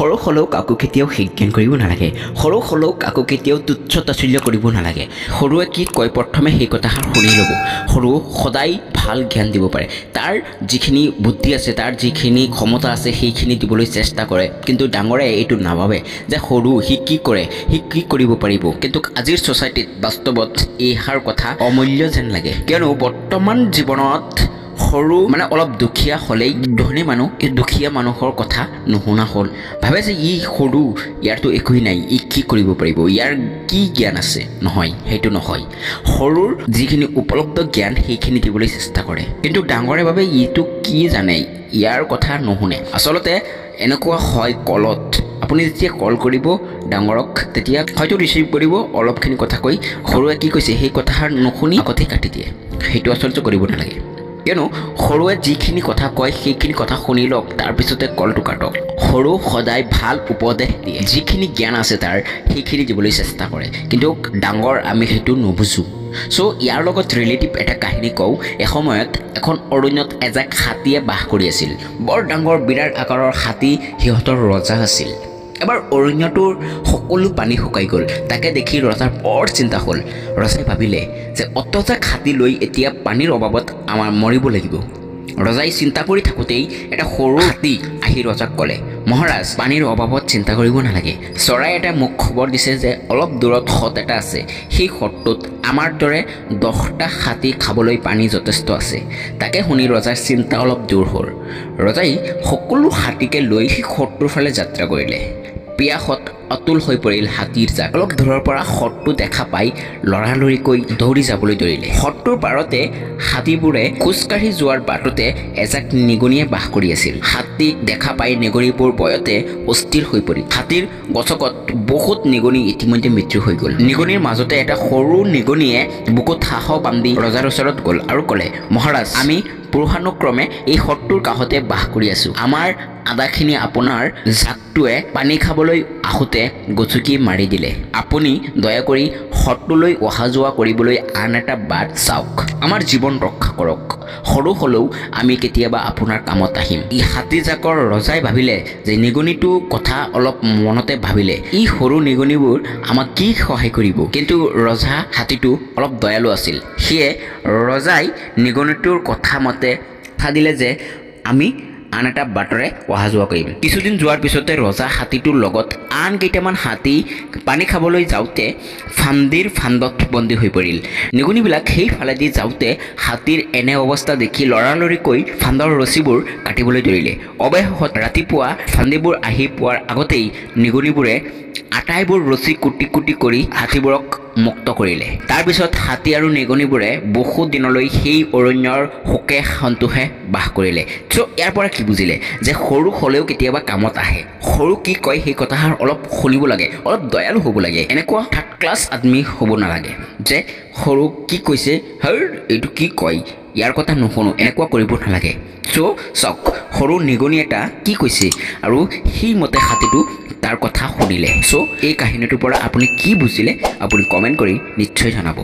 সৰু হলেও কাকো কেতিয়াও হিজ্ঞান কৰিব নালাগে সৰু হলেও কাকো কেতিয়াও তুচ্ছ তাচ্ছিল্য কৰিব নালাগে সৰুৱে কি কয় প্ৰথমে সেই কথাষাৰ শুনি ল'ব সৰু সদায় ভাল জ্ঞান দিব পাৰে তাৰ যিখিনি বুদ্ধি আছে তাৰ যিখিনি ক্ষমতা আছে সেইখিনি দিবলৈ চেষ্টা কৰে কিন্তু ডাঙৰে এইটো নাভাবে যে সৰু সি কি কৰে সি কি কৰিব পাৰিব কিন্তু আজিৰ সোসাইটিত বাস্তৱত এইহাৰ কথা অমূল্য যেন লাগে কিয়নো বৰ্তমান জীৱনত সৰু মানে অলপ দুখীয়া হলেই ধনী মানুহ এই দুখীয়া মানুহৰ কথা নুশুনা হ'ল ভাবে যে ই সৰু ইয়াৰতো একোই নাই ই কি কৰিব পাৰিব ইয়াৰ কি জ্ঞান আছে নহয় সেইটো নহয় সৰুৰ যিখিনি উপলব্ধ জ্ঞান সেইখিনি দিবলৈ চেষ্টা কৰে কিন্তু ডাঙৰে ভাবে ইটো কি জানে ইয়াৰ কথা নুশুনে আচলতে এনেকুৱা হয় কলত আপুনি যেতিয়া কল কৰিব ডাঙৰক তেতিয়া হয়তো ৰিচিভ কৰিব অলপখিনি কথা কৈ সৰুৱে কি কৈছে সেই কথাৰ নুশুনি আগতে কাটি দিয়ে সেইটো আচলতে কৰিব নালাগে কিয়নো সৰুৱে যিখিনি কথা কয় সেইখিনি কথা শুনি লওক তাৰপিছতে কলটো কাটক সৰু সদায় ভাল উপদেশ দিয়ে যিখিনি জ্ঞান আছে তাৰ সেইখিনি দিবলৈ চেষ্টা কৰে কিন্তু ডাঙৰ আমি সেইটো নুবুজো সো ইয়াৰ লগত ৰিলেটিভ এটা কাহিনী কওঁ এসময়ত এখন অৰণ্যত এজাক হাতীয়ে বাস কৰি আছিল বৰ ডাঙৰ বিৰাট আকাৰৰ হাতী সিহঁতৰ ৰজা আছিল এবাৰ অৰণ্যটোৰ সকলো পানী শুকাই গ'ল তাকে দেখি ৰজাৰ বৰ চিন্তা হ'ল ৰজাই ভাবিলে যে অতজাক হাতী লৈ এতিয়া পানীৰ অভাৱত আমাৰ মৰিব লাগিব ৰজাই চিন্তা কৰি থাকোঁতেই এটা সৰু হাতী আহি ৰজাক ক'লে মহাৰাজ পানীৰ অভাৱত চিন্তা কৰিব নালাগে চৰাই এটা মোক খবৰ দিছে যে অলপ দূৰত হ্ৰদ এটা আছে সেই হ্ৰদটোত আমাৰ দৰে 10টা হাতী খাবলৈ পানী যথেষ্ট আছে তাকে শুনি ৰজাৰ চিন্তা অলপ দূৰ হ'ল ৰজাই সকলো হাতীকে লৈ সেই হ্ৰদটোৰ ফালে যাত্ৰা কৰিলে পিয়াসত অতুল হৈ পৰিল হাতীৰ জাক অলপ দূৰৰ পৰা হ্ৰদটো দেখা পাই লৰালৰিকৈ দৌৰি যাবলৈ ধৰিলে হ্ৰদটোৰ পাৰতে হাতীবোৰে খোজকাঢ়ি যোৱাৰ বাটতে এজাক নিগনিয়ে বাস কৰি আছিল হাতীক দেখা পাই নিগনিবোৰ ভয়তে অস্থিৰ হৈ পৰিল হাতীৰ গছকত বহুত নিগনি ইতিমধ্যে মৃত্যু হৈ গ'ল নিগনিৰ মাজতে এটা সৰু নিগনিয়ে বুকুত সাহ বান্ধি ৰজাৰ ওচৰত গ'ল আৰু ক'লে মহাৰাজ আমি পুৰুষানুক্ৰমে এই হ্ৰদটোৰ কাষতে বাস কৰি আছো আমাৰ আদাখিনি আপোনাৰ জাকটোৱে পানী খাবলৈ আহোঁতে গচকি মাৰি দিলে আপুনি দয়া কৰি হ্ৰদটোলৈ অহা যোৱা কৰিবলৈ আন এটা বাট চাওক আমাৰ জীৱন ৰক্ষা কৰক সৰু হলেও আমি কেতিয়াবা আপোনাৰ কামত আহিম ই হাতীজাকৰ ৰজাই ভাবিলে যে নিগনিটো কথা অলপ মনতে ভাবিলে ই সৰু নিগনিবোৰ আমাক কি সহায় কৰিব কিন্তু ৰজা হাতীটো অলপ দয়ালু আছিল সেয়ে ৰজাই নিগনিটোৰ কথা মতে দিলে যে আমি আন এটা বাটৰে অহা যোৱা কৰিম কিছুদিন যোৱাৰ পিছতে ৰজা হাতীটোৰ লগত আন কেইটামান হাতী পানী খাবলৈ যাওঁতে ফান্দিৰ ফান্দত বন্দী হৈ পৰিল নিগনিবিলাক সেই ফালেদি যাওঁতে হাতীৰ এনে অৱস্থা দেখি লৰালৰিকৈ ফান্দৰ ৰছীবোৰ কাটিবলৈ ধৰিলে অৱশেষত ৰাতিপুৱা ফান্দিবোৰ আহি পোৱাৰ আগতেই নিগনিবোৰে আটাইবোৰ ৰছী কুটি কুটি কৰি হাতীবোৰক মুক্ত কৰিলে তাৰপিছত হাতী আৰু নিগনিবোৰে বহু দিনলৈ সেই অৰণ্যৰ সুখে সন্তোষে বাস কৰিলে চ' ইয়াৰ পৰা কি বুজিলে যে সৰু হলেও কেতিয়াবা কামত আহে সৰু কি কয় সেই কথাষাৰ অলপ শুনিব লাগে অলপ দয়ালু হ'ব লাগে এনেকুৱা থাৰ্ড ক্লাছ আদমি হ'ব নালাগে যে সৰু কি কৈছে হৰ এইটো কি কয় ইয়াৰ কথা নুশুনো এনেকুৱা কৰিব নালাগে চ' চাওক সৰু নিগনি এটা কি কৈছে আৰু সেইমতে হাতীটো তাৰ কথা শুনিলে চ' এই কাহিনীটোৰ পৰা আপুনি কি বুজিলে আপুনি কমেণ্ট কৰি নিশ্চয় জনাব